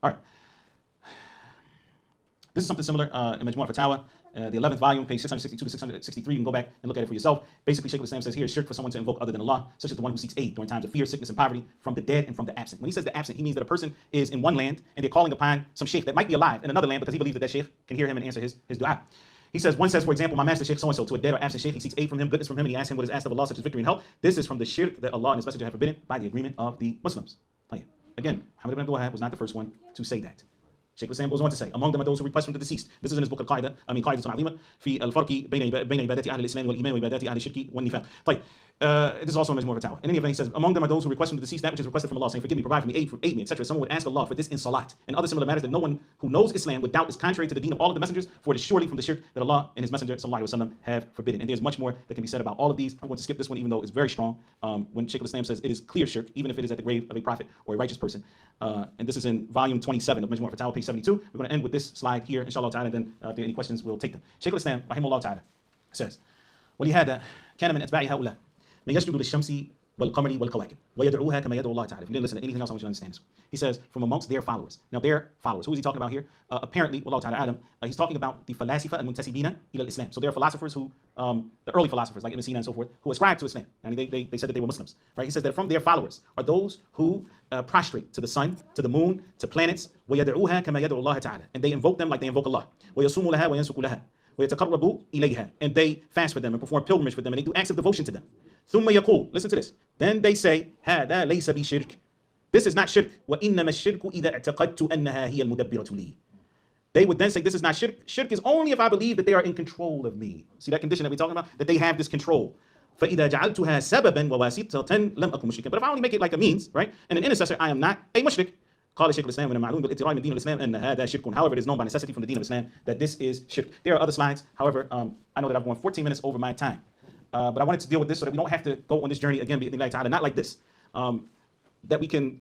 All right. This is something similar in Majmu' al-Fatawa, the 11th volume, page 662 to 663. You can go back and look at it for yourself. Basically, Shaykh Islam says here, shirk for someone to invoke other than Allah, such as the one who seeks aid during times of fear, sickness, and poverty from the dead and from the absent. When he says the absent, he means that a person is in one land and they're calling upon some sheikh that might be alive in another land because he believes that that sheikh can hear him and answer his dua. He says, one says, for example, my master sheikh so-and-so, to a dead or absent sheikh, he seeks aid from him, goodness from him, and he asks him what is asked of Allah, such as victory and help. This is from the shirk that Allah and his messenger have forbidden by the agreement of the Muslims. Again, Muhammad ibn Abdul Wahhab was not the first one to say that. Shaykh Islam goes on to say, among them are those who request from the deceased. This is in his book Al-Qaida, Qaida Al-Azima, fi al-farqi bayna ibadati ahli al-Islam wal-iman wa ibadati ahli shirki wal-nifaq. This is also in Majmu' al-Fatawa. In any event, he says, among them are those who request from the deceased that which is requested from Allah, saying, forgive me, provide for me, aid me, etc. Someone would ask Allah for this in salat and other similar matters that no one who knows Islam would doubt is contrary to the deen of all of the messengers, for it is surely from the shirk that Allah and his messenger sallallahu alaihi wasallam have forbidden. And there's much more that can be said about all of these. I'm going to skip this one, even though it's very strong. When Shaykh Islam says it is clear shirk, even if it is at the grave of a prophet or a righteous person. And this is in volume 27 of Majmu' al-Fatawa, page 72. We're going to end with this slide here, inshallah ta'ala, and then if there are any questions, we'll take them. Shaykh Islam, rahimahullah ta'ala, says, وَلِهَذَا كَانَ مِنْ أَتْبَاعِ هَؤُلَاءِ مَنْ يَسْجُدُ لِلشَّمْسِ وَالْقَمَرِ وَالْكَوَاكِبِ وَيَدْعُوهَا كَمَا يَدْعُو اللَّهُ تَعَالَى. If you didn't listen to anything else, I want you to understand this. He says, from amongst their followers. Now, their followers. Who is he talking about here? Apparently, Wallahu ta'ala Adam, he's talking about the falasifa al-muntasibina ila al-Islam. So there are philosophers who, the early philosophers like Ibn Sina and so forth, who ascribed to Islam. And they said that they were Muslims. Right? He says that from their followers are those who prostrate to the sun, to the moon, to planets, وَيَدْعُوهَا كَمَا يَدْعُو اللَّهَ تَعَالَى. And they invoke them like they invoke Allah. وَيَصُومُ لَهَا وَيَنْسُكُ لَهَا وَيَتَقَرَّبُ إِلَيْهَا. And they fast for them and perform pilgrimage for them and they do acts of devotion to them. ثُمَّ يَقُولُ. Listen to this. Then they say, هَذَا لَيْسَ بِشِرْكٍ. This is not shirk. وَإِنَّمَا الشِّرْكُ إِذَا اعْتَقَدْتُ أَنَّهَا هِيَ الْمُدَبِّرَةُ لِي. They would then say, this is not shirk. Shirk is only if I believe that they are in control of me. See that condition that we're talking about? That they have this control. فَإِذَا جَعَلْتُهَا سَبَبًا وَوَاسِطَةً لَمْ أَكُنْ مُشْرِكًا. But if I only make it like a means, right, and an intercessor, I am not a mushrik. قال شيخ الإسلام من المعلوم بالإتقان من دين الإسلام أن هذا شرك. However, it is known by necessity from the deen of Islam that this is shirk. There are other slides. However, I know that I've gone 14 minutes over my time. But I wanted to deal with this so that we don't have to go on this journey again, not like this. That we can